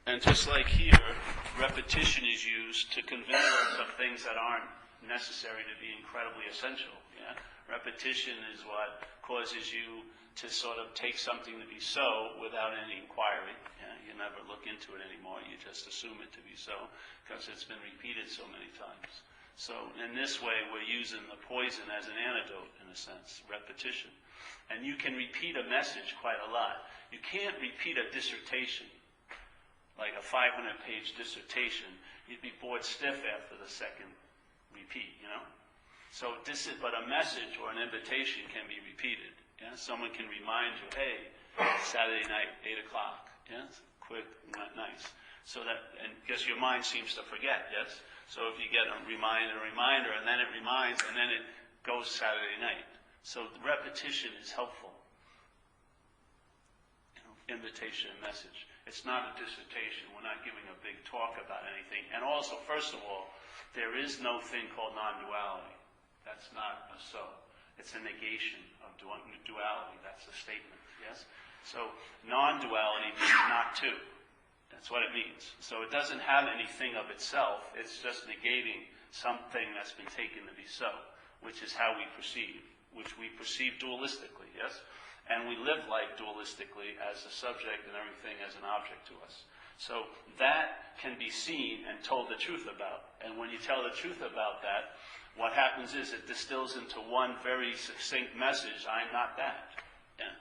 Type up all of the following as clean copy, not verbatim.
And just like here, repetition is used to convince us of things that aren't necessary to be incredibly essential. Yeah? Repetition is what causes you to sort of take something to be so without any inquiry. Yeah? You never look into it anymore. You just assume it to be so because it's been repeated so many times. So in this way, we're using the poison as an antidote, in a sense, repetition. And you can repeat a message quite a lot. You can't repeat a dissertation, like a 500-page dissertation. You'd be bored stiff after the second repeat, you know? So but a message or an invitation can be repeated. Yeah? Someone can remind you, hey, Saturday night, 8 o'clock. Yes? Quick, nice. So that, and because your mind seems to forget, yes? So if you get a reminder, and then it reminds, and then it goes Saturday night. So the repetition is helpful. You know, invitation and message. It's not a dissertation. We're not giving a big talk about anything. And also, first of all, there is no thing called non-duality. That's not a so. It's a negation of duality. That's a statement, yes? So non-duality means not two. That's what it means. So it doesn't have anything of itself. It's just negating something that's been taken to be so, which is how we perceive, which we perceive dualistically, yes? And we live like dualistically as a subject and everything as an object to us. So that can be seen and told the truth about. And when you tell the truth about that, what happens is it distills into one very succinct message, I'm not that. Yeah?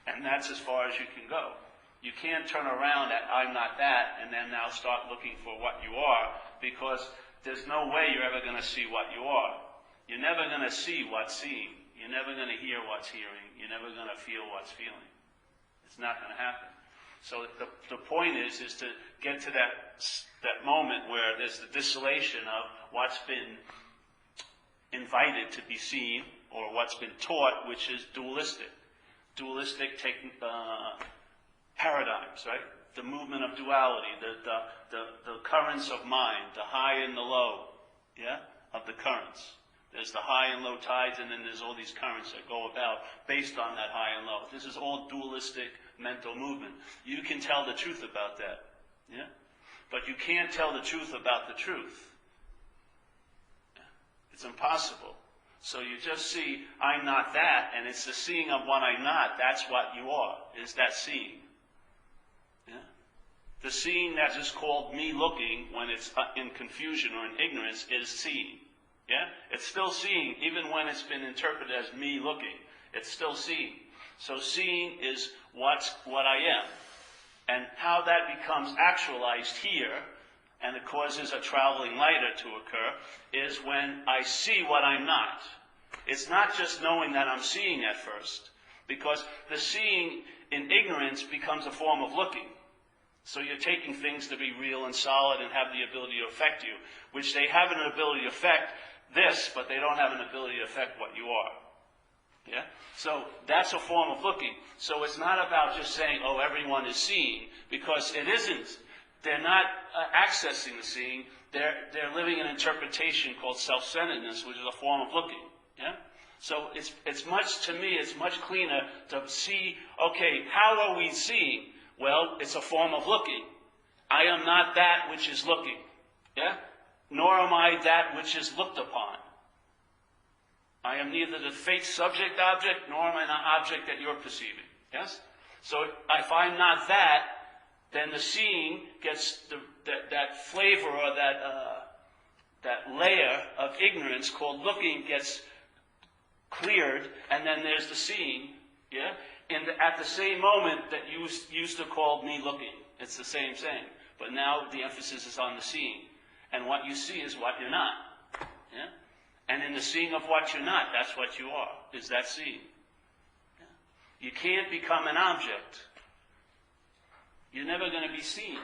And that's as far as you can go. You can't turn around at I'm not that and then now start looking for what you are, because there's no way you're ever going to see what you are. You're never going to see what's seeing. You're never going to hear what's hearing. You're never going to feel what's feeling. It's not going to happen. So the point is to get to that moment where there's the distillation of what's been invited to be seen, or what's been taught, which is dualistic. Dualistic paradigms, right? The movement of duality, the currents of mind, the high and the low, yeah, of the currents. There's the high and low tides, and then there's all these currents that go about based on that high and low. This is all dualistic mental movement. You can tell the truth about that, yeah? But you can't tell the truth about the truth. It's impossible. So you just see, I'm not that, and it's the seeing of what I'm not. That's what you are, is that seeing. Yeah? The seeing that is called me looking when it's in confusion or in ignorance is seeing. Yeah? It's still seeing, even when it's been interpreted as me looking. It's still seeing. So seeing is what I am. And how that becomes actualized here, and it causes a traveling lighter to occur, is when I see what I'm not. It's not just knowing that I'm seeing at first, because the seeing in ignorance becomes a form of looking. So you're taking things to be real and solid and have the ability to affect you, which they have an ability to affect this, but they don't have an ability to affect what you are. Yeah? So that's a form of looking. So it's not about just saying, oh, everyone is seeing, because it isn't. They're not accessing the seeing. They're living an interpretation called self-centeredness, which is a form of looking. Yeah? So it's much cleaner to see, okay, how are we seeing? Well, it's a form of looking. I am not that which is looking. Yeah? Nor am I that which is looked upon. I am neither the fate subject-object, nor am I an object that you're perceiving. Yes? So if I'm not that, then the seeing gets that flavor or that layer of ignorance called looking gets cleared, and then there's the seeing, yeah? At the same moment that you used to call me looking. It's the same thing. But now the emphasis is on the seeing. And what you see is what you're not. Yeah? And in the seeing of what you're not, that's what you are, is that seeing. Yeah? You can't become an object. You're never going to be seen.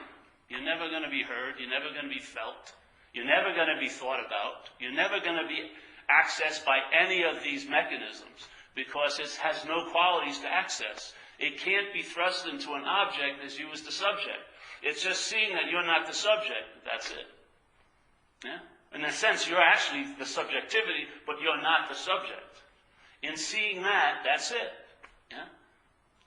You're never going to be heard. You're never going to be felt. You're never going to be thought about. You're never going to be accessed by any of these mechanisms, because it has no qualities to access. It can't be thrust into an object as you as the subject. It's just seeing that you're not the subject. That's it. Yeah? In a sense, you're actually the subjectivity, but you're not the subject. In seeing that, that's it. Yeah?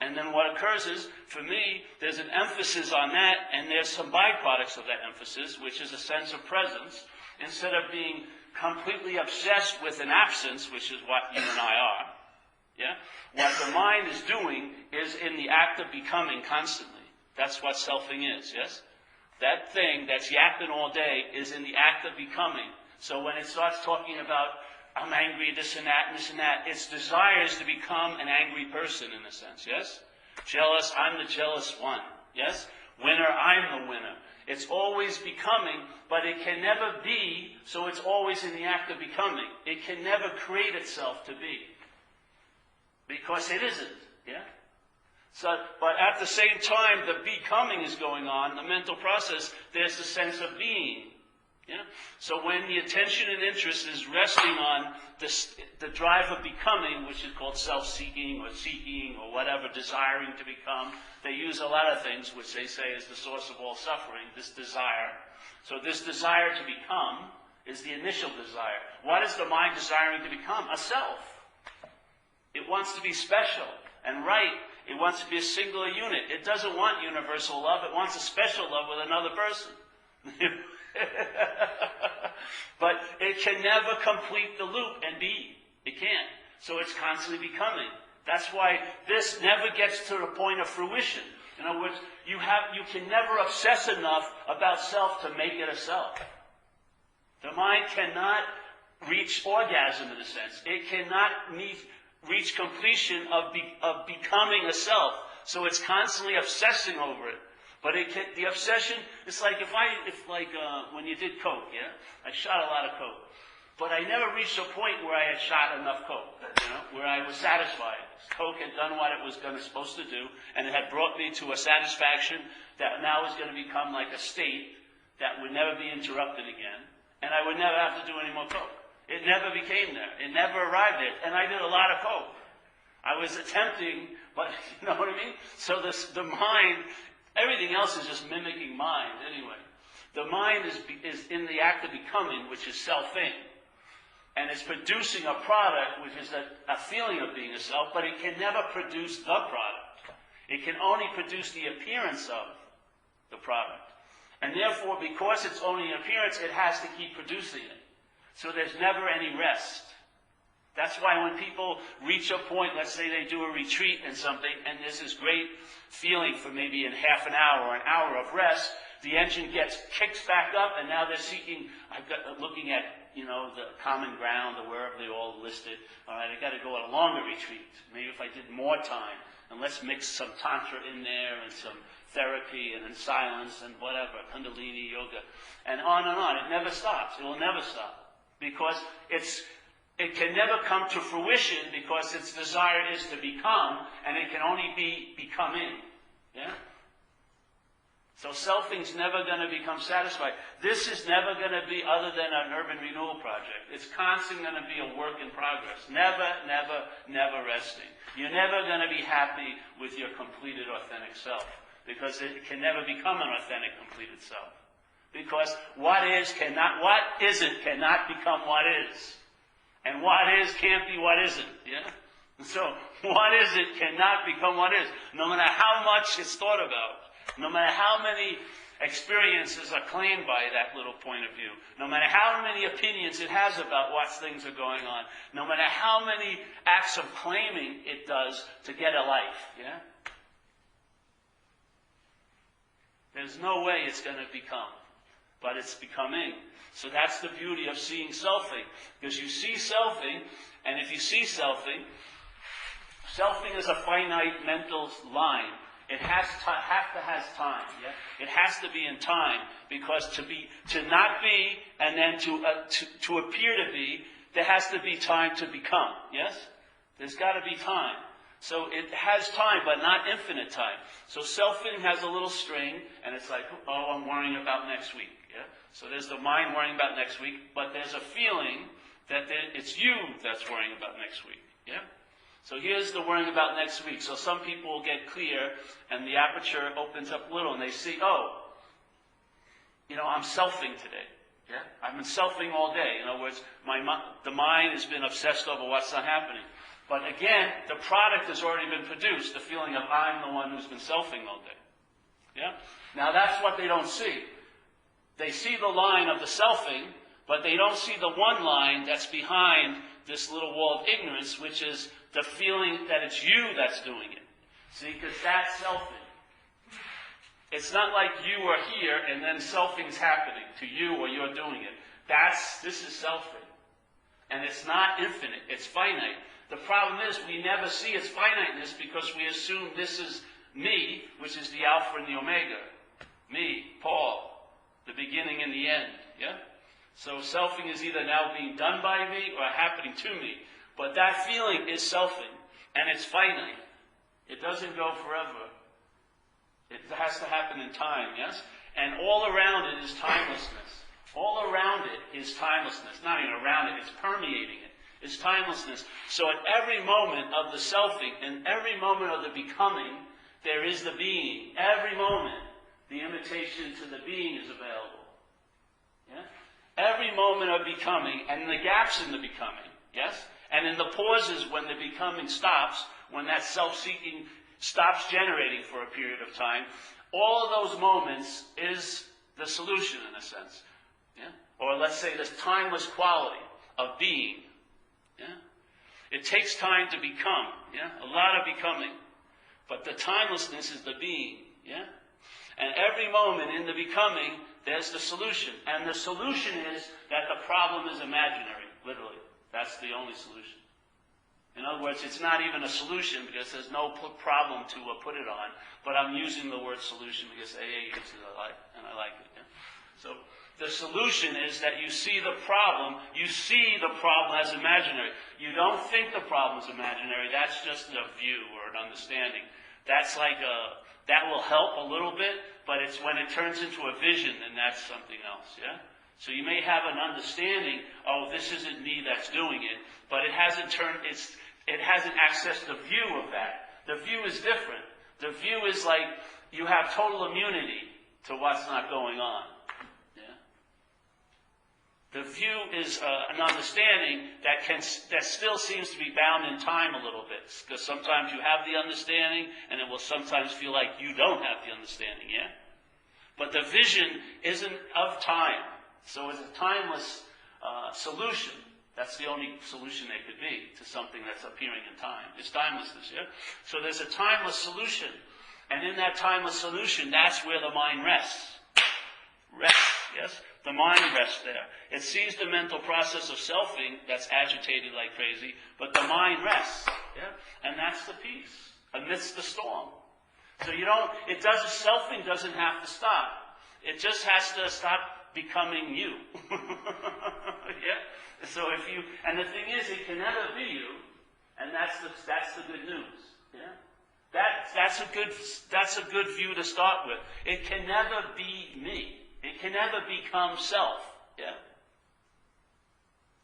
And then what occurs is, for me, there's an emphasis on that, and there's some byproducts of that emphasis, which is a sense of presence, instead of being completely obsessed with an absence, which is what you and I are. Yeah? What the mind is doing is in the act of becoming constantly. That's what selfing is, yes? That thing that's yapping all day is in the act of becoming. So when it starts talking about, I'm angry, this and that, and this and that, its desire is to become an angry person in a sense, yes? Jealous, I'm the jealous one, yes? Winner, I'm the winner. It's always becoming, but it can never be, so it's always in the act of becoming. It can never create itself to be. Because it isn't, yeah? So, but at the same time, the becoming is going on, the mental process, there's the sense of being. Yeah? So when the attention and interest is resting on the drive of becoming, which is called self-seeking or seeking or whatever, desiring to become, they use a lot of things which they say is the source of all suffering, this desire. So this desire to become is the initial desire. What is the mind desiring to become? A self. It wants to be special and right. It wants to be a singular unit. It doesn't want universal love. It wants a special love with another person. But it can never complete the loop and be. It can't. So it's constantly becoming. That's why this never gets to the point of fruition. In other words, you can never obsess enough about self to make it a self. The mind cannot reach orgasm in a sense. It cannot reach completion of becoming a self. So it's constantly obsessing over it. But the obsession, it's like when you did coke, yeah? I shot a lot of coke. But I never reached a point where I had shot enough coke, where I was satisfied. Coke had done what it was supposed to do, and it had brought me to a satisfaction that now is going to become like a state that would never be interrupted again, and I would never have to do any more coke. It never became there. It never arrived there. And I did a lot of coke. I was attempting, but you know what I mean? So the mind, everything else is just mimicking mind anyway. The mind is in the act of becoming, which is selfing. And it's producing a product, which is a feeling of being a self, but it can never produce the product. It can only produce the appearance of the product. And therefore, because it's only an appearance, it has to keep producing it. So there's never any rest. That's why when people reach a point, let's say they do a retreat in something, and there's this great feeling for maybe in half an hour or an hour of rest, the engine kicks back up, and now they're seeking, looking at, the common ground, or wherever they all listed. All right, I got to go on a longer retreat. Maybe if I did more time, and let's mix some tantra in there, and some therapy, and then silence, and whatever, kundalini yoga, and on and on. It never stops. It will never stop. Because it can never come to fruition because its desire is to become, and it can only be becoming. Yeah? So selfing's never going to become satisfied. This is never going to be other than an urban renewal project. It's constantly going to be a work in progress. Never, never, never resting. You're never going to be happy with your completed authentic self because it can never become an authentic completed self. Because what isn't cannot become what is. And what is can't be what isn't. Yeah? So, what is it cannot become what is. No matter how much it's thought about. No matter how many experiences are claimed by that little point of view. No matter how many opinions it has about what things are going on. No matter how many acts of claiming it does to get a life. Yeah? There's no way it's going to become. But it's becoming. So that's the beauty of seeing selfing. Because you see selfing, and if you see selfing is a finite mental line. It has time. Yeah? It has to be in time. Because to not be, and then to appear to be, there has to be time to become. Yes? There's got to be time. So it has time, but not infinite time. So selfing has a little string, and it's like, oh, I'm worrying about next week. Yeah? So there's the mind worrying about next week, but there's a feeling that it's you that's worrying about next week. Yeah? So here's the worrying about next week. So some people will get clear, and the aperture opens up a little, and they see, I'm selfing today. Yeah? I've been selfing all day. In other words, the mind has been obsessed over what's not happening. But again, the product has already been produced, the feeling of I'm the one who's been selfing all day. Yeah? Now that's what they don't see. They see the line of the selfing, but they don't see the one line that's behind this little wall of ignorance, which is the feeling that it's you that's doing it. See, because that's selfing. It's not like you are here and then selfing's happening to you or you're doing it. This is selfing. And it's not infinite, it's finite. The problem is we never see its finiteness because we assume this is me, which is the Alpha and the Omega. Me, Paul, the beginning and the end. Yeah? So selfing is either now being done by me or happening to me. But that feeling is selfing, and it's finite. It doesn't go forever. It has to happen in time, yes? And all around it is timelessness. All around it is timelessness. Not even around it, it's permeating it. It's timelessness. So at every moment of the selfing, and every moment of the becoming, there is the being. Every moment, the invitation to the being is available. Yeah? Every moment of becoming, and the gaps in the becoming, yes? And in the pauses when the becoming stops, when that self-seeking stops generating for a period of time, all of those moments is the solution in a sense. Yeah? Or let's say this timeless quality of being. Yeah? It takes time to become. Yeah? A lot of becoming. But the timelessness is the being. Yeah? And every moment in the becoming, there's the solution. And the solution is that the problem is imaginary, literally. That's the only solution. In other words, it's not even a solution because there's no problem to put it on. But I'm using the word solution because AA uses it and I like it. Yeah? So the solution is that you see the problem. You see the problem as imaginary. You don't think the problem is imaginary. That's just a view or an understanding. That's like that will help a little bit, but it's when it turns into a vision, then that's something else. Yeah. So you may have an understanding, oh, this isn't me that's doing it, but it hasn't accessed the view of that. The view is different. The view is like you have total immunity to what's not going on. Yeah? The view is an understanding that still seems to be bound in time a little bit, because sometimes you have the understanding, and it will sometimes feel like you don't have the understanding. Yeah, but the vision isn't of time. So it's a timeless solution. That's the only solution there could be to something that's appearing in time. It's timelessness, yeah? So there's a timeless solution. And in that timeless solution, that's where the mind rests. Rests, yes? The mind rests there. It sees the mental process of selfing that's agitated like crazy, but the mind rests, yeah? And that's the peace amidst the storm. So selfing doesn't have to stop. It just has to stop becoming you. Yeah. So and the thing is, it can never be you, and that's the good news. Yeah. That's a good view to start with. It can never be me. It can never become self. Yeah.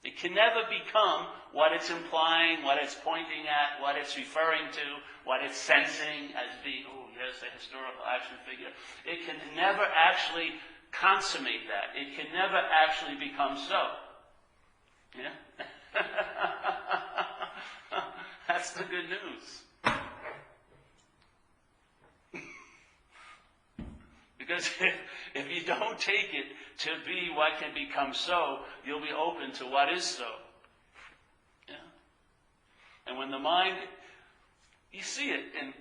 It can never become what it's implying, what it's pointing at, what it's referring to, what it's sensing as being. Oh, yes, a historical action figure. It can never actually consummate that. It can never actually become so. Yeah? That's the good news. Because if you don't take it to be what can become so, you'll be open to what is so. Yeah? And when the mind, you see it in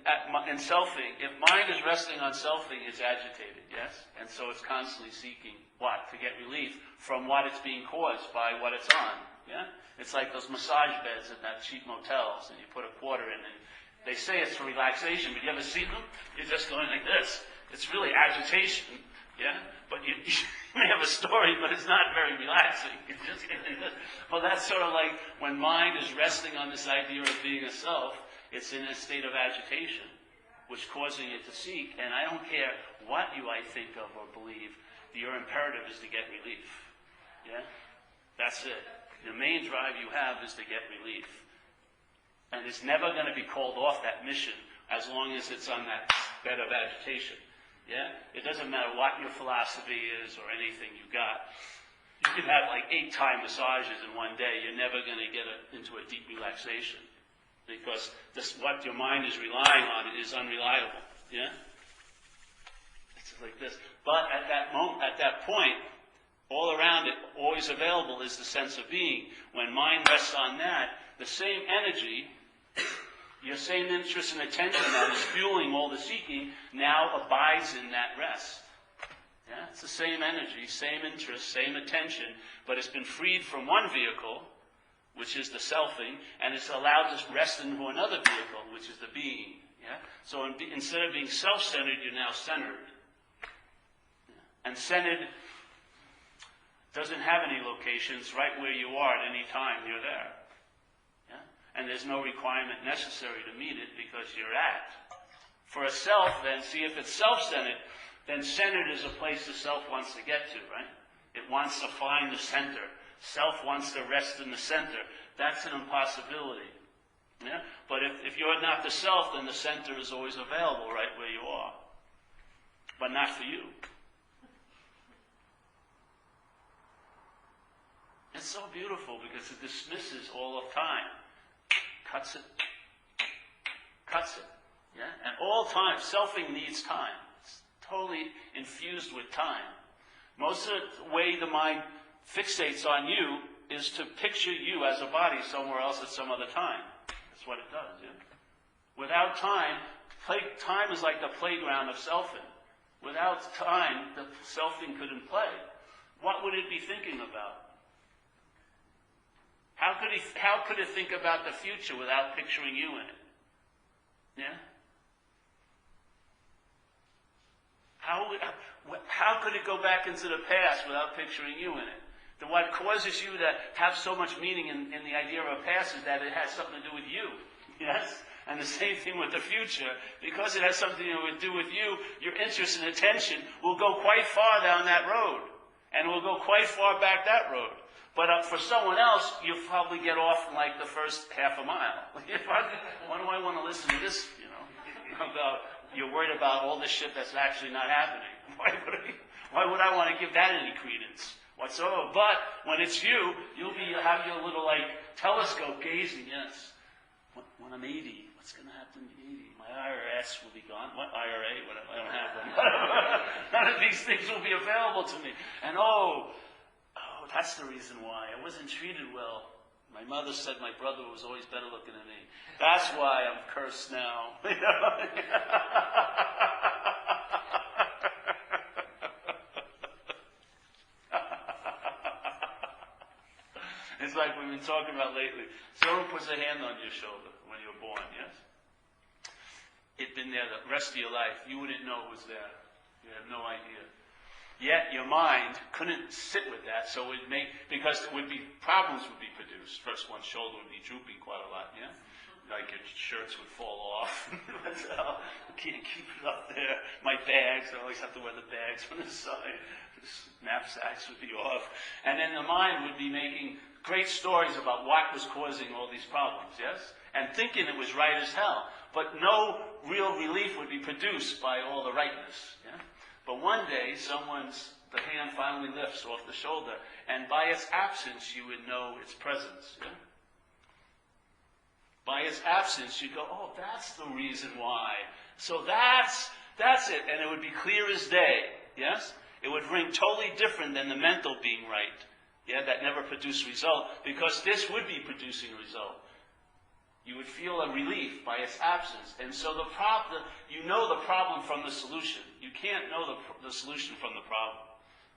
selfing. If mind is resting on selfing, it's agitated, yes? And so it's constantly seeking what? To get relief from what it's being caused by what it's on, yeah? It's like those massage beds in that cheap motels, and you put a quarter in, and they say it's for relaxation, but you ever see them? You're just going like this. It's really agitation, yeah? But you may have a story, but it's not very relaxing. It's just like this. Well, that's sort of like when mind is resting on this idea of being a self, it's in a state of agitation, which causing it to seek. And I don't care what you I think of or believe, your imperative is to get relief. Yeah? That's it. The main drive you have is to get relief. And it's never going to be called off that mission as long as it's on that bed of agitation. Yeah? It doesn't matter what your philosophy is or anything you got. You can have like 8 Thai massages in one day. You're never going to get into a deep relaxation. because what your mind is relying on is unreliable. Yeah? It's like this. But at that point, all around it, always available is the sense of being. When mind rests on that, the same energy, your same interest and attention that is fueling all the seeking, now abides in that rest. Yeah? It's the same energy, same interest, same attention, but it's been freed from one vehicle, which is the selfing, and it's allowed to rest into another vehicle, which is the being. Yeah? So instead of being self-centered, you're now centered. Yeah? And centered doesn't have any locations. Right where you are at any time, you're there. Yeah? And there's no requirement necessary to meet it because you're at. For a self, then, see, if it's self-centered, then centered is a place the self wants to get to, right? It wants to find the center. Self wants to rest in the center. That's an impossibility. Yeah? But if you're not the self, then the center is always available right where you are. But not for you. It's so beautiful because it dismisses all of time. Cuts it. Yeah? And all time, selfing needs time. It's totally infused with time. Most of the way the mind fixates on you is to picture you as a body somewhere else at some other time. That's what it does, yeah? Without time, time is like the playground of selfing. Without time, the selfing couldn't play. What would it be thinking about? How could it think about the future without picturing you in it? Yeah? How could it go back into the past without picturing you in it? What causes you to have so much meaning in the idea of a past is that it has something to do with you. Yes? And the same thing with the future. Because it has something to do with you, your interest and attention will go quite far down that road. And will go quite far back that road. But for someone else, you'll probably get off in like the first half a mile. Why do I want to listen to this, you're worried about all this shit that's actually not happening. Why would I want to give that any credence whatsoever? But when it's you, you'll have your little telescope gazing. Yes. When I'm 80, what's going to happen to me? 80? My IRS will be gone. What IRA? Whatever. I don't have one. None of these things will be available to me. And that's the reason why I wasn't treated well. My mother said my brother was always better looking than me. That's why I'm cursed now. It's like we've been talking about lately. Someone puts a hand on your shoulder when you're born, yes? It'd been there the rest of your life. You wouldn't know it was there. You have no idea. Yet your mind couldn't sit with that, so because problems would be produced. First, one shoulder would be drooping quite a lot, yeah? Like your shirts would fall off. I can't keep it up there. My bags, I always have to wear the bags on the side. Knapsacks would be off. And then the mind would be making great stories about what was causing all these problems, yes? And thinking it was right as hell. But no real relief would be produced by all the rightness, yeah? But one day, the hand finally lifts off the shoulder, and by its absence, you would know its presence. Yeah? By its absence, you go, oh, that's the reason why. So that's it, and it would be clear as day. Yes, it would ring totally different than the mental being right. Yeah, that never produced result, because this would be producing result. You would feel a relief by its absence. And so you know the problem from the solution. You can't know the solution from the problem.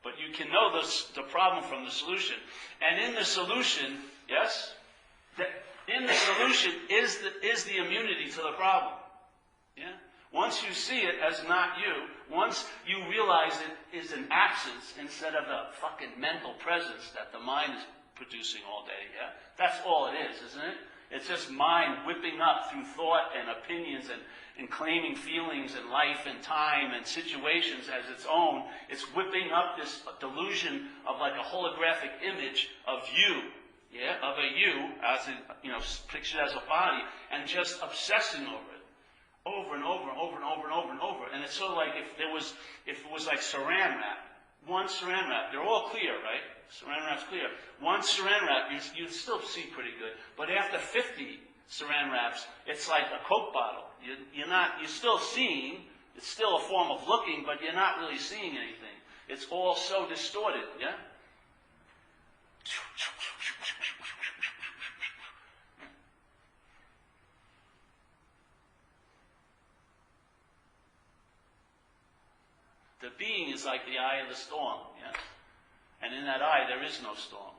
But you can know the problem from the solution. And in the solution, yes, in the solution is the immunity to the problem. Yeah? Once you see it as not you, once you realize it is an absence instead of a fucking mental presence that the mind is producing all day, yeah? That's all it is, isn't it? It's just mind whipping up through thought and opinions and claiming feelings and life and time and situations as its own. It's whipping up this delusion of like a holographic image of you, yeah, of a you, as pictured as a body, and just obsessing over it, over and over and over and over and over and over. And it's sort of like if it was like saran wrap, one saran wrap, they're all clear, right? Saran wrap's clear. One saran wrap, you still see pretty good. But after 50, saran wraps, it's like a Coke bottle. You're still seeing, it's still a form of looking, but you're not really seeing anything. It's all so distorted, yeah? The being is like the eye of the storm, yes? And in that eye, there is no storm.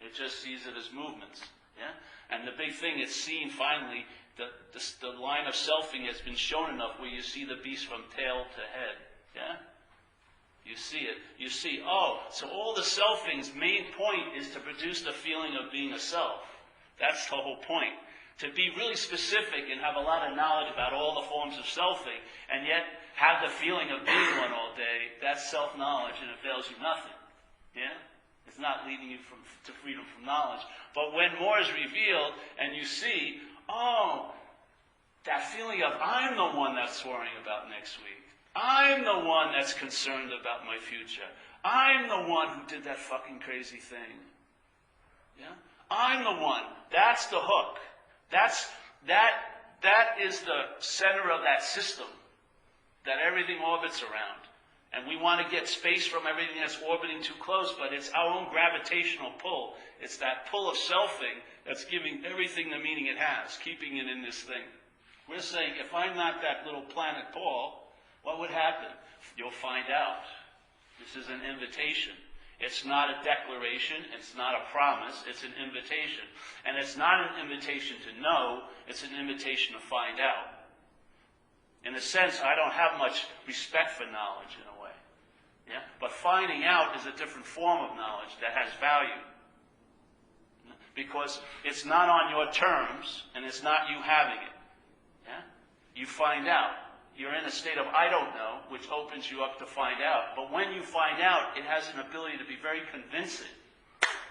It just sees it as movements, yeah? And the big thing is seeing finally, the line of selfing has been shown enough where you see the beast from tail to head, yeah? You see it. You see, so all the selfing's main point is to produce the feeling of being a self. That's the whole point. To be really specific and have a lot of knowledge about all the forms of selfing, and yet have the feeling of being one all day, that's self-knowledge, and it avails you nothing. Yeah? It's not leading you to freedom from knowledge. But when more is revealed, and you see, that feeling of I'm the one that's worrying about next week. I'm the one that's concerned about my future. I'm the one who did that fucking crazy thing. Yeah? I'm the one. That's the hook. That is the center of that system that everything orbits around. And we want to get space from everything that's orbiting too close, but it's our own gravitational pull. It's that pull of selfing that's giving everything the meaning it has, keeping it in this thing. We're saying, if I'm not that little planet Paul, what would happen? You'll find out. This is an invitation. It's not a declaration. It's not a promise. It's an invitation. And it's not an invitation to know. It's an invitation to find out. In a sense, I don't have much respect for knowledge in a way. Yeah? But finding out is a different form of knowledge that has value. Because it's not on your terms, and it's not you having it. Yeah? You find out. You're in a state of I don't know, which opens you up to find out. But when you find out, it has an ability to be very convincing.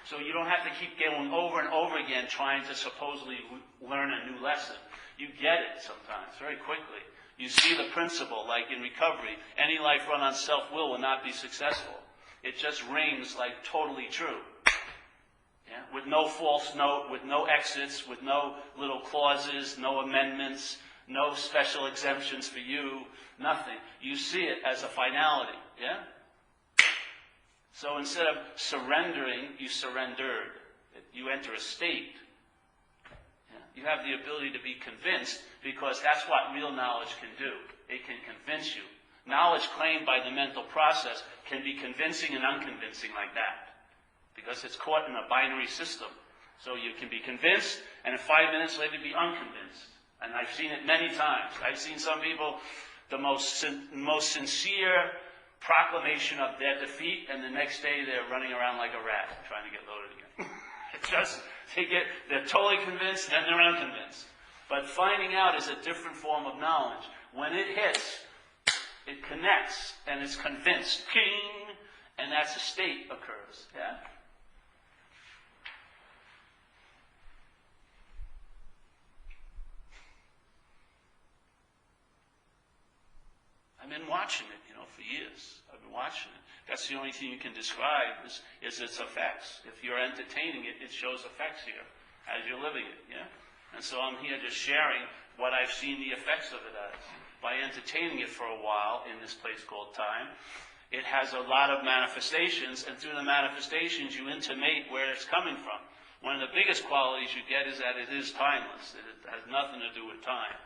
So you don't have to keep going over and over again trying to supposedly learn a new lesson. You get it sometimes, very quickly. You see the principle, like in recovery. Any life run on self-will will not be successful. It just rings like totally true. Yeah? With no false note, with no exits, with no little clauses, no amendments, no special exemptions for you, nothing. You see it as a finality, yeah? So instead of surrendering, you surrendered. You enter a state. Yeah? You have the ability to be convinced because that's what real knowledge can do. It can convince you. Knowledge claimed by the mental process can be convincing and unconvincing like that because it's caught in a binary system. So you can be convinced and 5 minutes later be unconvinced. And I've seen it many times. I've seen some people, the most sincere proclamation of their defeat, and the next day they're running around like a rat trying to get loaded again. They're totally convinced, then they're unconvinced. But finding out is a different form of knowledge. When it hits, it connects, and it's convinced. King! And that's a state occurs. Yeah? I've been watching it, for years. I've been watching it. That's the only thing you can describe is its effects. If you're entertaining it, it shows effects here as you're living it, yeah? And so I'm here just sharing what I've seen the effects of it as. By entertaining it for a while in this place called time, it has a lot of manifestations, and through the manifestations you intimate where it's coming from. One of the biggest qualities you get is that it is timeless. It has nothing to do with time.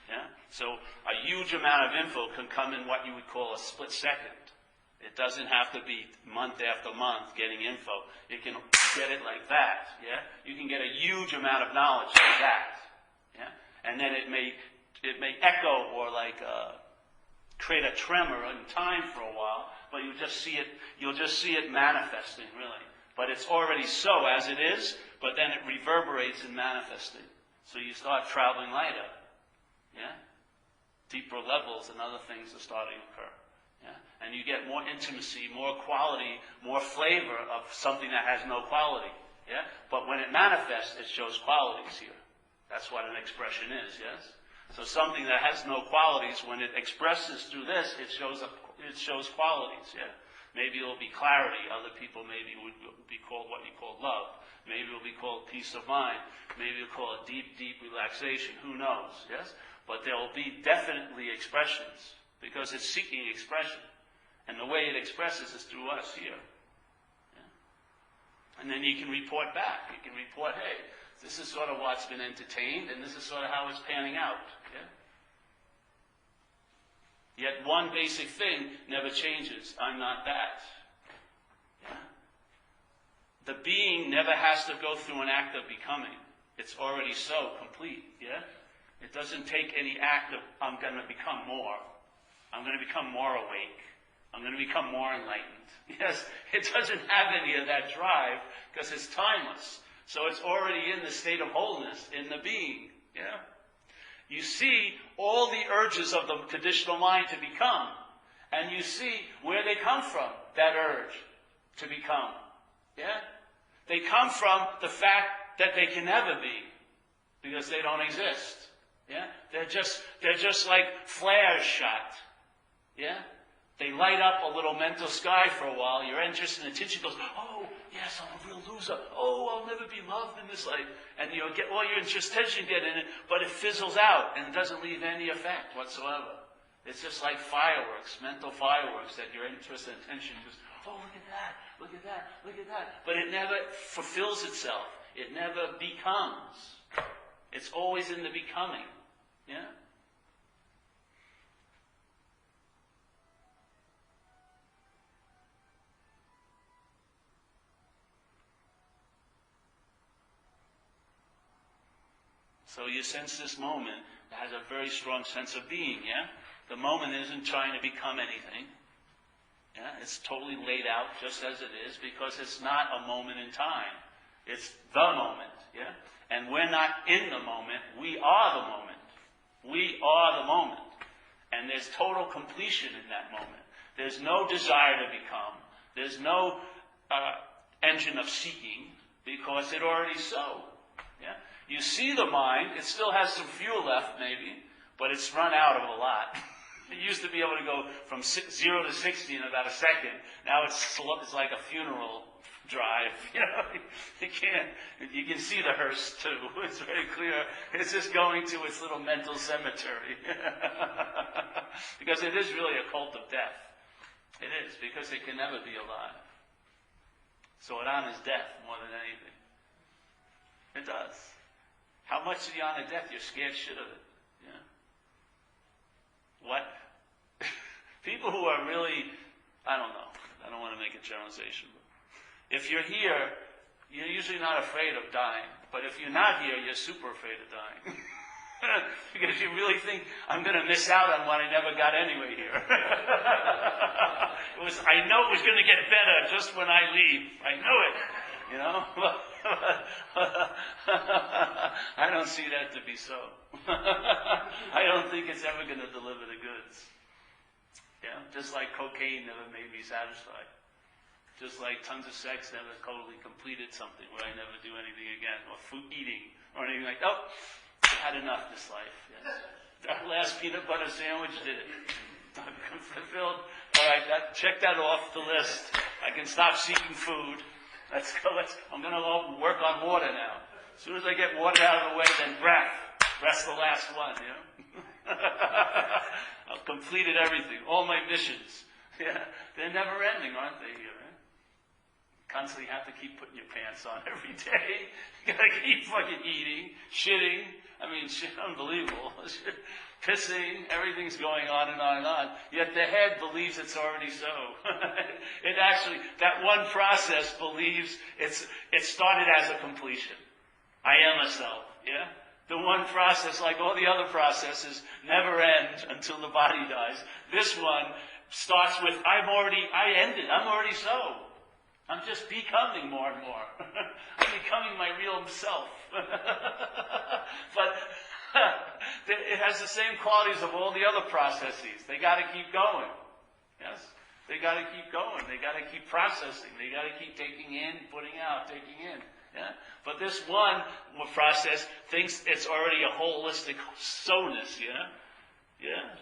Yeah? So a huge amount of info can come in what you would call a split second. It doesn't have to be month after month getting info. You can get it like that. Yeah? You can get a huge amount of knowledge like that. Yeah? And then it may echo or create a tremor in time for a while, but you'll just see it manifesting really. But it's already so as it is, but then it reverberates in manifesting. So you start traveling lighter. Yeah? Deeper levels and other things are starting to occur. Yeah? And you get more intimacy, more quality, more flavor of something that has no quality. Yeah? But when it manifests, it shows qualities here. That's what an expression is, yes? So something that has no qualities, when it expresses through this, it shows qualities, yeah? Maybe it'll be clarity. Other people maybe would be called what you call love. Maybe it'll be called peace of mind. Maybe it'll call it deep, deep relaxation. Who knows? Yes? But there will be definitely expressions, because it's seeking expression. And the way it expresses is through us here. Yeah? And then you can report back. You can report, hey, this is sort of what's been entertained, and this is sort of how it's panning out. Yeah? Yet one basic thing never changes. I'm not that. Yeah? The being never has to go through an act of becoming. It's already so complete. Yeah? It doesn't take any act of, I'm going to become more. I'm going to become more awake. I'm going to become more enlightened. Yes, it doesn't have any of that drive because it's timeless. So it's already in the state of wholeness, in the being. Yeah? You see all the urges of the conditional mind to become, and you see where they come from, that urge to become. Yeah? They come from the fact that they can never be, because they don't exist. Yeah? They're just like flares shot. Yeah? They light up a little mental sky for a while. Your interest and attention goes, oh, yes, I'm a real loser. Oh, I'll never be loved in this life. And you'll get all your interest and attention get in it, but it fizzles out and it doesn't leave any effect whatsoever. It's just like fireworks, mental fireworks, that your interest and attention just, oh, look at that, look at that, look at that. But it never fulfills itself. It never becomes. It's always in the becoming. Yeah? So you sense this moment has a very strong sense of being, yeah? The moment isn't trying to become anything. Yeah? It's totally laid out just as it is, because it's not a moment in time. It's the moment, yeah? And we're not in the moment, we are the moment. We are the moment. And there's total completion in that moment. There's no desire to become. There's no engine of seeking, because it already so. Yeah? You see the mind, it still has some fuel left maybe, but it's run out of a lot. It used to be able to go from 0 to 60 in about a second. Now it's like a funeral drive. You know, you can't. You can see the hearse too. It's very clear. It's just going to its little mental cemetery. Because it is really a cult of death. It is, because it can never be alive. So it honors death more than anything. It does. How much do you honor death? You're scared shit of it. Yeah. What? People who are really, I don't know. I don't want to make a generalization. But if you're here, you're usually not afraid of dying. But if you're not here, you're super afraid of dying. Because you really think, I'm going to miss out on what I never got anyway here. I know it was going to get better just when I leave. I know it. You know? I don't see that to be so. I don't think it's ever going to deliver the goods. Yeah? Just like cocaine never made me satisfied. Just like tons of sex never totally completed something where I never do anything again. Or food eating. Or anything like, oh, I had enough this life. Yes. That last peanut butter sandwich did it. I'm fulfilled. All right, check that off the list. I can stop seeking food. Let's go. I'm going to work on water now. As soon as I get water out of the way, then breath. Breath's the last one, you know? I've completed everything. All my missions. Yeah. They're never ending, aren't they here? Eh? Constantly have to keep putting your pants on every day. You got to keep fucking eating, shitting. I mean, shit, unbelievable. Pissing, everything's going on and on and on. Yet the head believes it's already so. It actually, that one process believes it started as a completion. I am a self, yeah? The one process, like all the other processes, never end until the body dies. This one starts with, I ended, I'm already so. I'm just becoming more and more. I'm becoming my real self. But it has the same qualities of all the other processes. They got to keep going. Yes? They got to keep going. They got to keep processing. They got to keep taking in, putting out, taking in. Yeah? But this one process thinks it's already a holistic so-ness. Yeah? Yeah?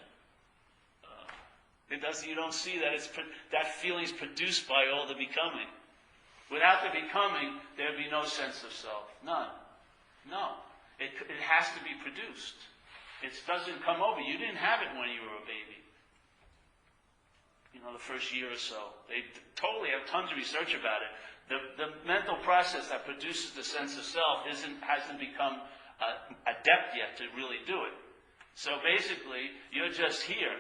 It doesn't. You don't see that that feeling is produced by all the becoming. Without the becoming, there'd be no sense of self. None. No. It has to be produced. It doesn't come over. You didn't have it when you were a baby. The first year or so. They totally have tons of research about it. The mental process that produces the sense of self hasn't become adept yet to really do it. So basically, you're just here.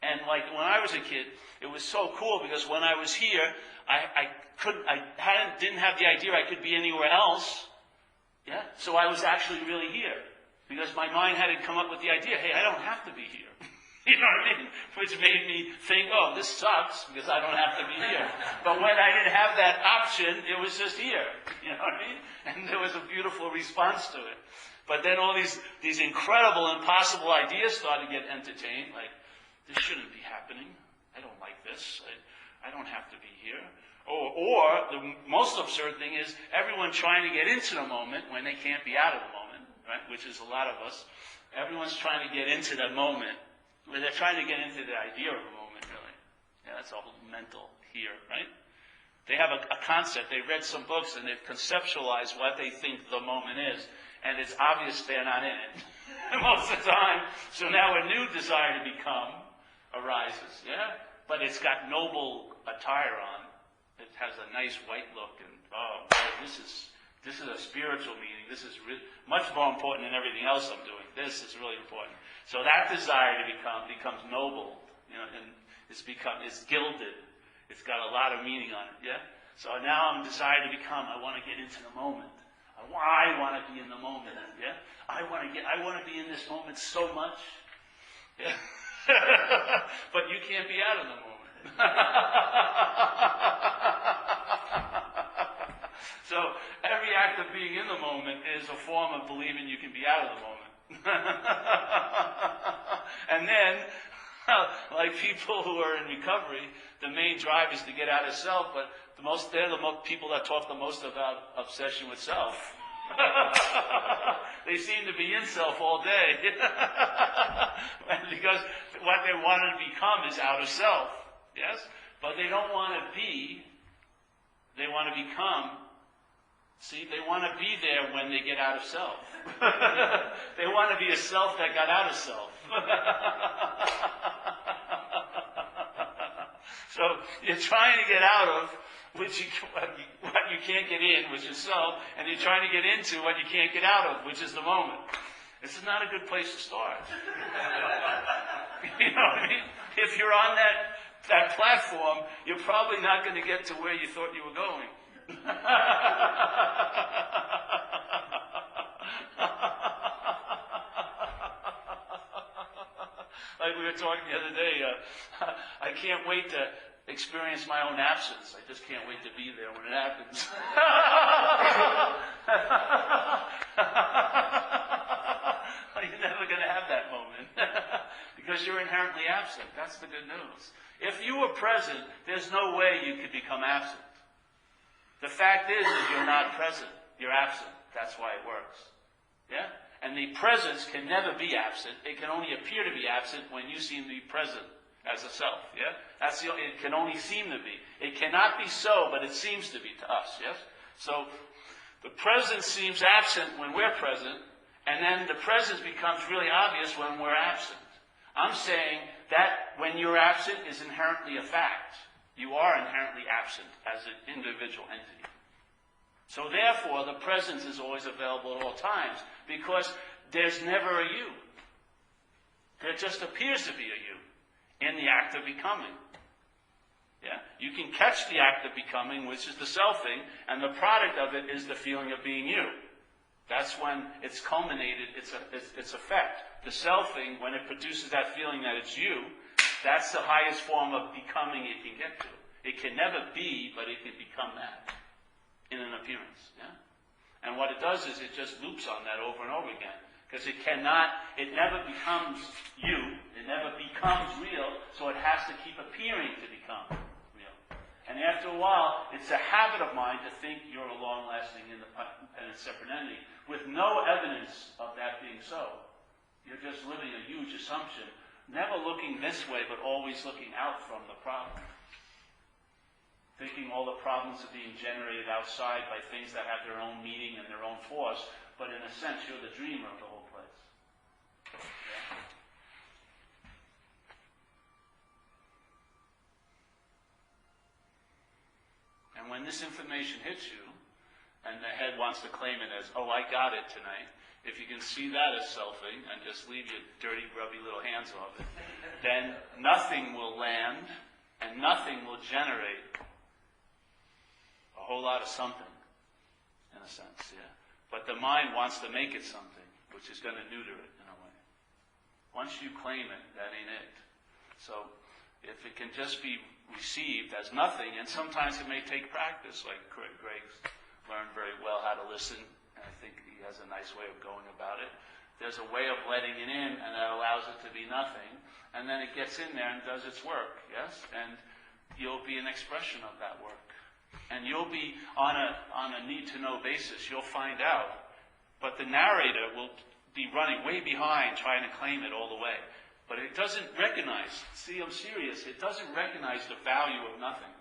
And like when I was a kid, it was so cool because when I was here, I didn't have the idea I could be anywhere else. Yeah? So I was actually really here. Because my mind hadn't come up with the idea, hey, I don't have to be here. You know what I mean? Which made me think, oh, this sucks because I don't have to be here. But when I didn't have that option, it was just here. You know what I mean? And there was a beautiful response to it. But then all these incredible, impossible ideas started to get entertained. Like, this shouldn't be happening. I don't like this. I don't have to be here. Or the most absurd thing is everyone trying to get into the moment when they can't be out of the moment, right? Which is a lot of us. Everyone's trying to get into that moment. Where they're trying to get into the idea of a moment, really. Yeah, that's all mental here, right? They have a concept. They read some books and they've conceptualized what they think the moment is. And it's obvious they're not in it most of the time. So now a new desire to become arises, yeah? But it's got noble attire on. It has a nice white look. And, oh, boy, this is a spiritual meaning. This is much more important than everything else I'm doing. This is really important. So that desire to become becomes noble, and it's gilded. It's got a lot of meaning on it, yeah? So now I'm desired to become, I want to get into the moment. I want to be in the moment, yeah? I want to be in this moment so much, yeah? But you can't be out of the moment. So every act of being in the moment is a form of believing you can be out of the moment. And then, like people who are in recovery, the main drive is to get out of self, but they're the people that talk the most about obsession with self. They seem to be in self all day. Because what they want to become is out of self. Yes? But they don't want to be, they want to become. See, they want to be there when they get out of self. They want to be a self that got out of self. So you're trying to get out of what you can't get in, which is self, and you're trying to get into what you can't get out of, which is the moment. This is not a good place to start. You know what I mean? If you're on that platform, you're probably not going to get to where you thought you were going. Like we were talking the other day, I can't wait to experience my own absence. I just can't wait to be there when it happens. You're never going to have that moment because you're inherently absent. That's the good news. If you were present, there's no way you could become absent. The fact is that you're not present. You're absent. That's why it works. Yeah? And the presence can never be absent. It can only appear to be absent when you seem to be present as a self. Yeah? It can only seem to be. It cannot be so, but it seems to be to us. Yes? So the presence seems absent when we're present, and then the presence becomes really obvious when we're absent. I'm saying that when you're absent is inherently a fact. You are inherently absent as an individual entity. So therefore, the presence is always available at all times, because there's never a you. There just appears to be a you in the act of becoming. Yeah? You can catch the act of becoming, which is the selfing, and the product of it is the feeling of being you. That's when it's culminated, its effect. The selfing, when it produces that feeling that it's you, that's the highest form of becoming it can get to. It can never be, but it can become that in an appearance. Yeah? And what it does is it just loops on that over and over again. Because it never becomes you, it never becomes real, so it has to keep appearing to become real. And after a while, it's a habit of mine to think you're a long-lasting independent separate entity, with no evidence of that being so. You're just living a huge assumption, never looking this way, but always looking out from the problem. Thinking all the problems are being generated outside by things that have their own meaning and their own force, but in a sense, you're the dreamer of the whole place. Yeah? And when this information hits you, and the head wants to claim it as, oh, I got it tonight, if you can see that as selfing and just leave your dirty, grubby little hands off it, then nothing will land and nothing will generate a whole lot of something, in a sense, yeah. But the mind wants to make it something, which is going to neuter it in a way. Once you claim it, that ain't it. So if it can just be received as nothing, and sometimes it may take practice, like Greg's learned very well how to listen, and I think he has a nice way of going about it. There's a way of letting it in, and that allows it to be nothing, and then it gets in there and does its work, yes? And you'll be an expression of that work. And you'll be on a need-to-know basis, you'll find out. But the narrator will be running way behind trying to claim it all the way. But it doesn't recognize, see, I'm serious, it doesn't recognize the value of nothing.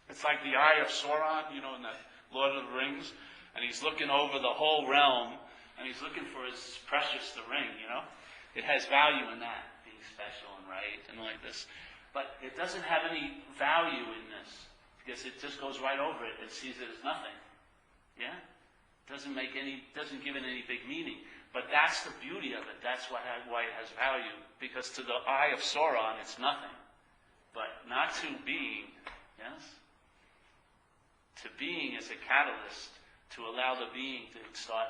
It's like the eye of Sauron, in the Lord of the Rings, and he's looking over the whole realm, and he's looking for his precious, the ring, It has value in that, being special and right and like this. But it doesn't have any value in this, because it just goes right over it and sees it as nothing. Yeah? Doesn't give it any big meaning. But that's the beauty of it. That's why it has value. Because to the eye of Sauron, it's nothing. But not to being, yes? To being is a catalyst to allow the being to start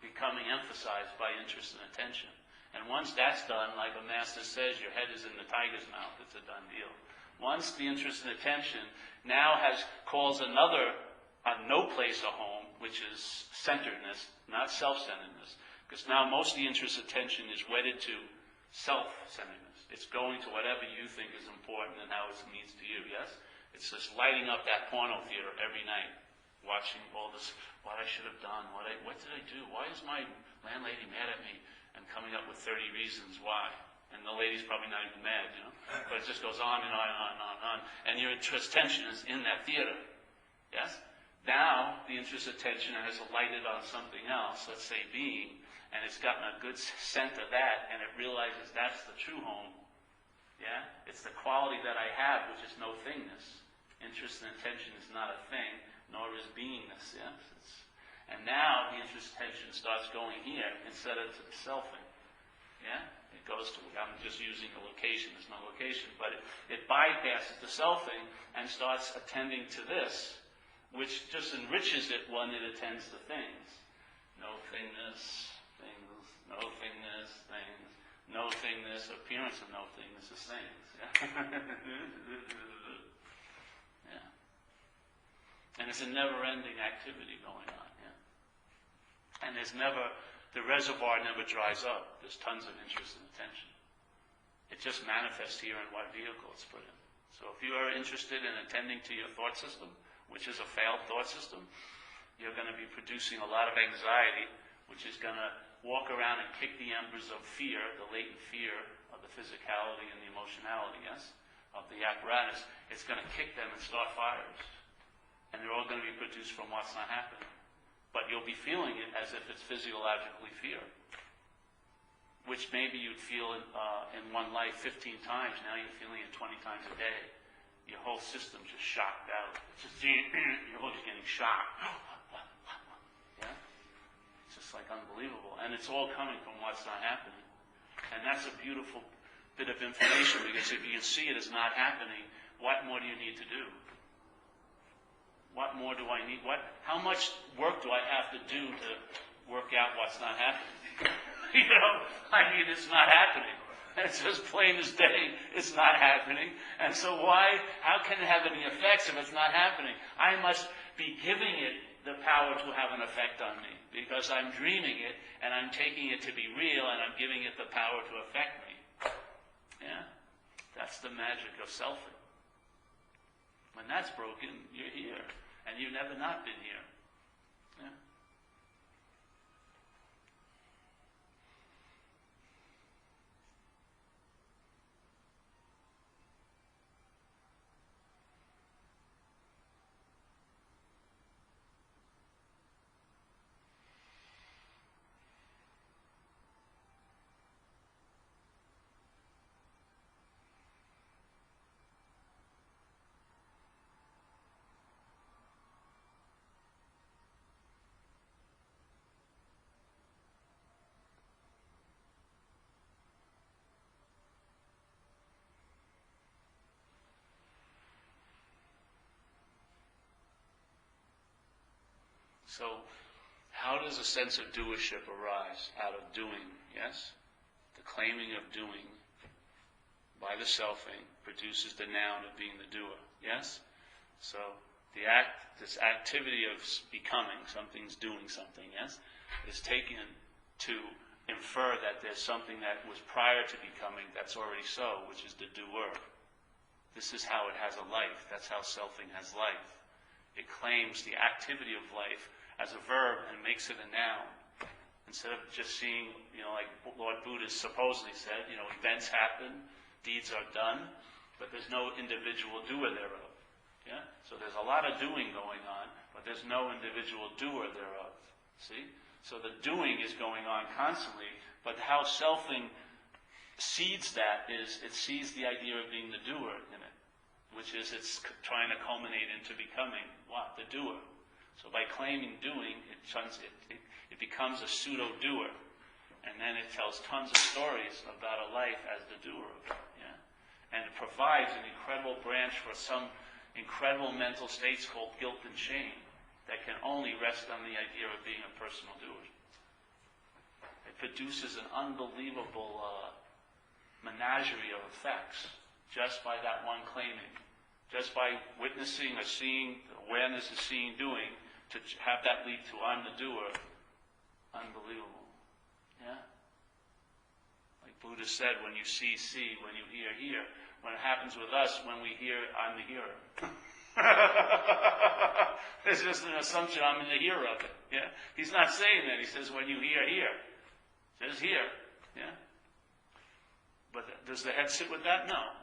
becoming emphasized by interest and attention. And once that's done, like a master says, your head is in the tiger's mouth, it's a done deal. Once the interest and attention now calls another no place a home, which is centeredness, not self-centeredness. Because now most of the interest and attention is wedded to self-centeredness. It's going to whatever you think is important and how it means to you, yes? It's just lighting up that porno theater every night, watching all this, what I should have done, what did I do? Why is my landlady mad at me? And coming up with 30 reasons why. And the lady's probably not even mad, But it just goes on and on and on and on and on. And your interest attention is in that theater. Yes? Now, the interest attention has lighted on something else, let's say being, and it's gotten a good scent of that, and it realizes that's the true home. Yeah? It's the quality that I have, which is no thingness. Interest and attention is not a thing, nor is beingness. Yes? And now the interest attention starts going here instead of to the selfing. Yeah? It goes to, I'm just using a location, there's no location, but it bypasses the selfing and starts attending to this, which just enriches it when it attends to things. No thingness, things, no thingness, things, no thingness, appearance of no thingness is things. Yeah? Yeah. And it's a never-ending activity going on. And the reservoir never dries up. There's tons of interest and attention. It just manifests here in what vehicle it's put in. So if you are interested in attending to your thought system, which is a failed thought system, you're going to be producing a lot of anxiety, which is going to walk around and kick the embers of fear, the latent fear of the physicality and the emotionality, yes, of the apparatus. It's going to kick them and start fires. And they're all going to be produced from what's not happening. But you'll be feeling it as if it's physiologically fear, which maybe you'd feel in one life 15 times. Now you're feeling it 20 times a day. Your whole system's just shocked out. You're always getting shocked. Yeah? It's just like unbelievable. And it's all coming from what's not happening. And that's a beautiful bit of information, because if you can see it as not happening, what more do you need to do? What more do I need? How much work do I have to do to work out what's not happening? It's not happening. It's just plain as day, it's not happening. And so how can it have any effects if it's not happening? I must be giving it the power to have an effect on me, because I'm dreaming it, and I'm taking it to be real, and I'm giving it the power to affect me. Yeah? That's the magic of selfing. When that's broken, you're here. And you've never not been here. Yeah? So, how does a sense of doership arise? Out of doing, yes? The claiming of doing by the selfing produces the noun of being the doer, yes? So, this activity of becoming, something's doing something, yes, is taken to infer that there's something that was prior to becoming that's already so, which is the doer. This is how it has a life. That's how selfing has life. It claims the activity of life as a verb and makes it a noun. Instead of just seeing, like Lord Buddha supposedly said, events happen, deeds are done, but there's no individual doer thereof. Yeah? So there's a lot of doing going on, but there's no individual doer thereof. See? So the doing is going on constantly, but how selfing seeds that is it sees the idea of being the doer in it, which is it's trying to culminate into becoming what? The doer. So by claiming doing, it becomes a pseudo-doer. And then it tells tons of stories about a life as the doer of it. Yeah? And it provides an incredible branch for some incredible mental states called guilt and shame that can only rest on the idea of being a personal doer. It produces an unbelievable menagerie of effects just by that one claiming. Just by witnessing or seeing, awareness of seeing, doing, to have that lead to I'm the doer. Unbelievable. Yeah? Like Buddha said, when you see, when you hear, hear. When it happens with us, when we hear, I'm the hearer. It's just an assumption I'm in the hearer of it. Yeah? He's not saying that. He says, when you hear, hear. He says, hear. Yeah? But does the head sit with that? No.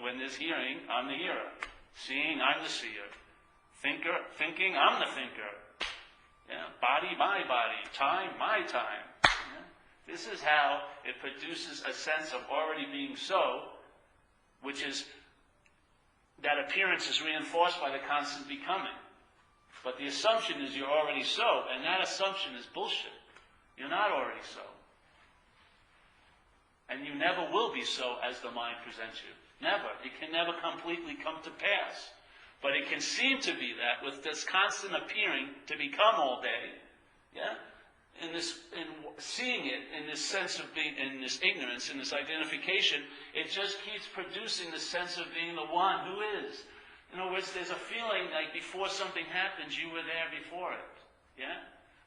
When there's hearing, I'm the hearer. Seeing, I'm the seer. Thinking, I'm the thinker. Yeah? Body, my body. Time, my time. Yeah? This is how it produces a sense of already being so, which is that appearance is reinforced by the constant becoming. But the assumption is you're already so, and that assumption is bullshit. You're not already so. And you never will be so as the mind presents you. Never. It can never completely come to pass. But it can seem to be that with this constant appearing to become all day, yeah? In seeing it, in this sense of being, in this ignorance, in this identification, it just keeps producing the sense of being the one who is. In other words, there's a feeling like before something happens, you were there before it. Yeah?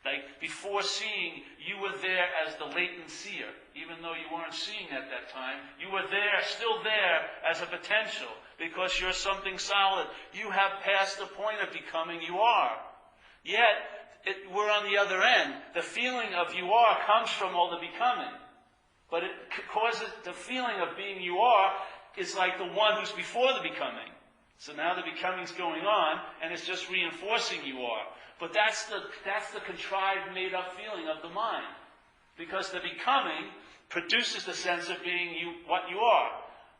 Like before seeing, you were there as the latent seer. Even though you weren't seeing at that time, you were there, still there as a potential. Because you're something solid. You have passed the point of becoming you are. Yet, we're on the other end. The feeling of you are comes from all the becoming. But it causes the feeling of being you are is like the one who's before the becoming. So now the becoming's going on, and it's just reinforcing you are. But that's the contrived, made-up feeling of the mind. Because the becoming produces the sense of being you, what you are.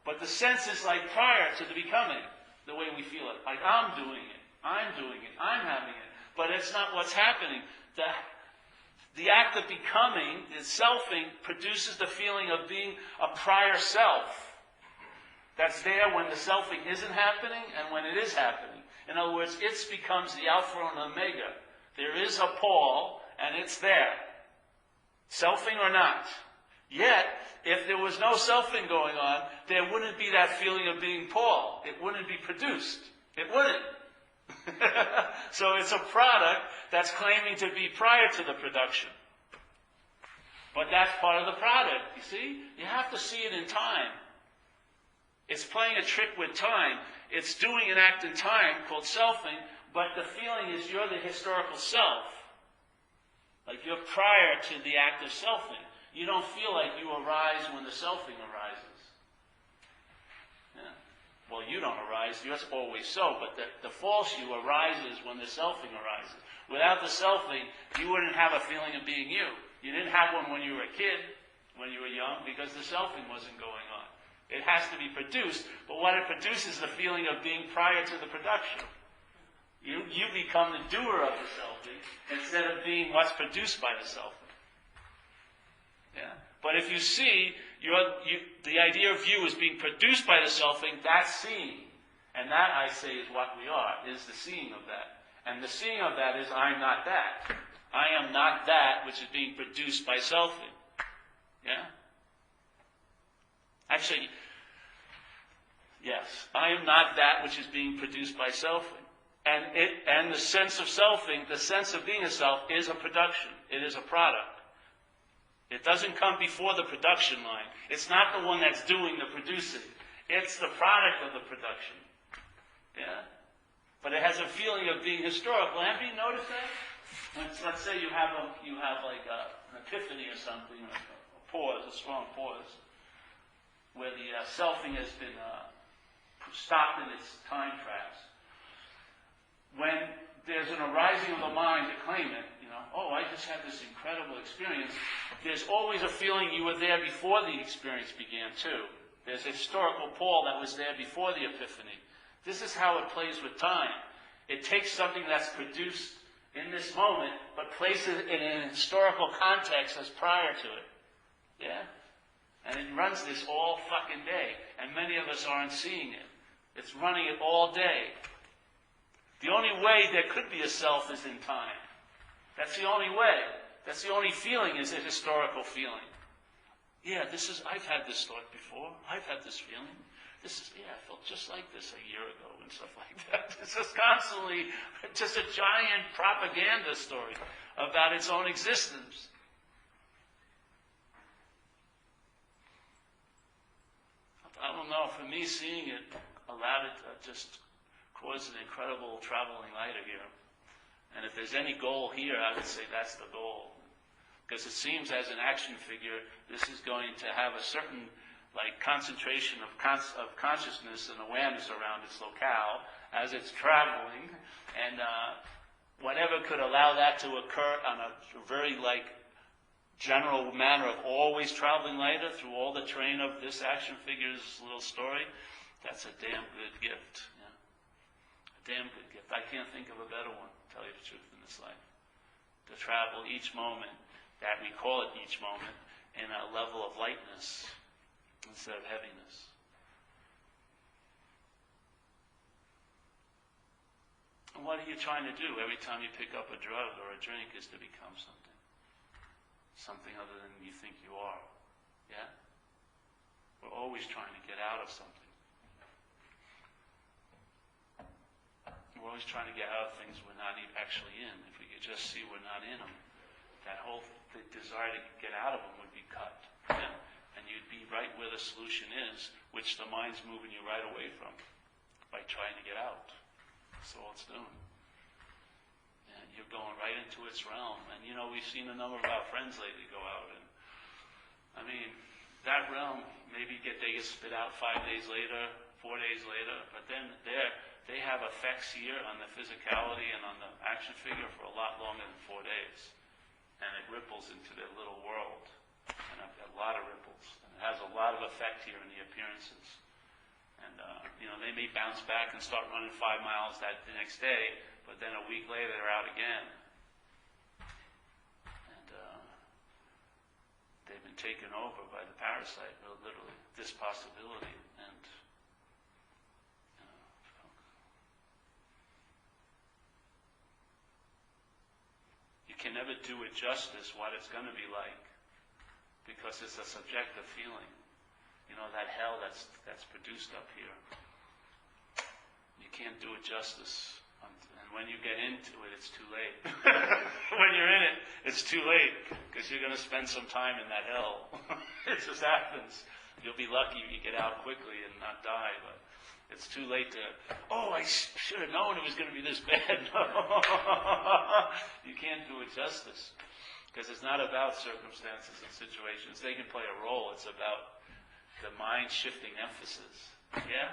But the sense is like prior to the becoming, the way we feel it. Like I'm doing it, I'm having it. But it's not what's happening. The act of becoming, the selfing, produces the feeling of being a prior self. That's there when the selfing isn't happening and when it is happening. In other words, it becomes the Alpha and Omega. There is a Paul, and it's there. Selfing or not. Yet, if there was no selfing going on, there wouldn't be that feeling of being Paul. It wouldn't be produced. It wouldn't. So it's a product that's claiming to be prior to the production. But that's part of the product, you see? You have to see it in time. It's playing a trick with time. It's doing an act in time called selfing, but the feeling is you're the historical self. Like you're prior to the act of selfing. You don't feel like you arise when the selfing arises. Yeah. Well, you don't arise, you're always so, but the false you arises when the selfing arises. Without the selfing, you wouldn't have a feeling of being you. You didn't have one when you were a kid, when you were young, because the selfing wasn't going on. It has to be produced, but what it produces is the feeling of being prior to the production. You become the doer of the selfing instead of being what's produced by the selfing. Yeah. But if you see, the idea of you is being produced by the selfing, that's seeing. And that, I say, is what we are, is the seeing of that. And the seeing of that is, I'm not that. I am not that which is being produced by selfing. Yeah? Actually, yes, I am not that which is being produced by selfing. And the sense of selfing, the sense of being a self, is a production. It is a product. It doesn't come before the production line. It's not the one that's doing the producing. It's the product of the production. Yeah? But it has a feeling of being historical. Have you noticed that? Let's say you have like an epiphany or something, or a pause, a strong pause, where the selfing has been stopped in its time tracks. When there's an arising of the mind to claim it, oh, I just had this incredible experience, there's always a feeling you were there before the experience began, too. There's a historical Paul that was there before the epiphany. This is how it plays with time. It takes something that's produced in this moment, but places it in an historical context as prior to it. Yeah? And it runs this all fucking day. And many of us aren't seeing it. It's running it all day. The only way there could be a self is in time. That's the only way. That's the only feeling, is a historical feeling. Yeah, I've had this thought before. I've had this feeling. I felt just like this a year ago and stuff like that. It's just constantly just a giant propaganda story about its own existence. I don't know, for me, seeing it allowed it to just cause an incredible traveling lighter here. And if there's any goal here, I would say that's the goal. Because it seems as an action figure, this is going to have a certain concentration of consciousness and awareness around its locale as it's traveling. And whatever could allow that to occur on a very general manner of always traveling lighter through all the terrain of this action figure's little story, that's a damn good gift. Yeah. A damn good gift. I can't think of a better one, to tell you the truth, in this life. To travel each moment, that we call it each moment, in a level of lightness instead of heaviness. And what are you trying to do every time you pick up a drug or a drink is to become something. Something other than you think you are. Yeah? We're always trying to get out of something. We're always trying to get out of things we're not actually in. If we could just see we're not in them, that whole desire to get out of them would be cut. Yeah? And you'd be right where the solution is, which the mind's moving you right away from, by trying to get out. That's all it's doing. And you're going right into its realm. And we've seen a number of our friends lately go out, and that realm, maybe they get spit out 5 days later, 4 days later, but then they have effects here on the physicality and on the action figure for a lot longer than 4 days. And it ripples into their little world. And a lot of ripples. And it has a lot of effect here in the appearances. And, they may bounce back and start running 5 miles the next day, but then a week later they're out again. And they've been taken over by the parasite, literally, this possibility. And you can never do it justice what it's going to be like, because it's a subjective feeling. That hell that's produced up here. You can't do it justice. And when you get into it, it's too late. When you're in it, it's too late, because you're going to spend some time in that hell. It just happens. You'll be lucky if you get out quickly and not die, but it's too late to, I should have known it was going to be this bad. You can't do it justice, because it's not about circumstances and situations. They can play a role. It's about the mind shifting emphasis, yeah?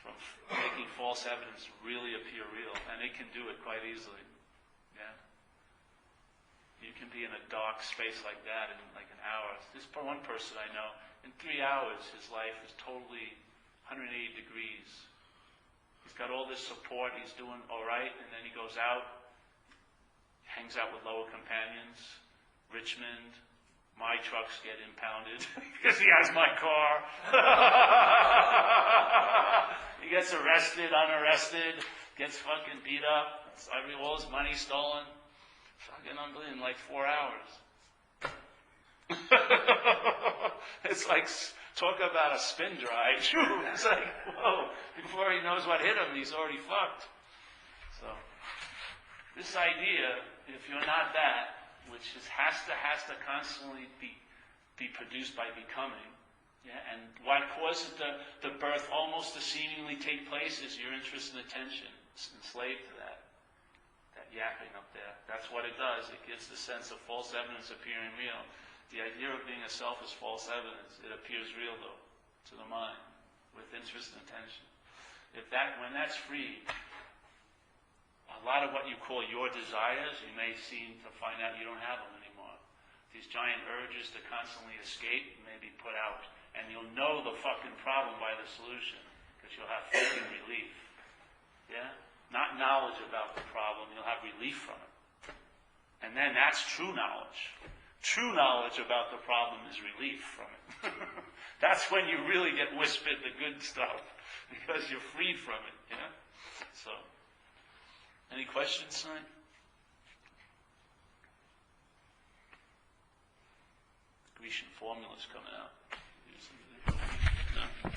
From making false evidence really appear real. And it can do it quite easily, yeah? You can be in a dark space like that in like an hour. This one person I know, in 3 hours, his life is totally 180 degrees. He's got all this support, he's doing all right, and then he goes out, hangs out with lower companions, Richmond, My trucks get impounded because he has my car. He gets arrested, unarrested, gets fucking beat up. All his money stolen. Fucking unbelievable, in like 4 hours. It's like, talk about a spin drive. It's like, whoa, before he knows what hit him, he's already fucked. So, this idea, if you're not that, which has to constantly be produced by becoming, yeah, and what causes the birth almost to seemingly take place is your interest and attention. It's enslaved to that yapping up there. That's what it does. It gives the sense of false evidence appearing real. The idea of being a self is false evidence. It appears real, though, to the mind, with interest and attention. When that's free, a lot of what you call your desires, you may seem to find out you don't have them anymore. These giant urges to constantly escape may be put out, and you'll know the fucking problem by the solution, because you'll have fucking relief. Yeah? Not knowledge about the problem, you'll have relief from it. And then that's true knowledge. True knowledge about the problem is relief from it. That's when you really get whispered the good stuff, because you're freed from it, yeah? So, any questions, son? Grecian formula's coming out. No?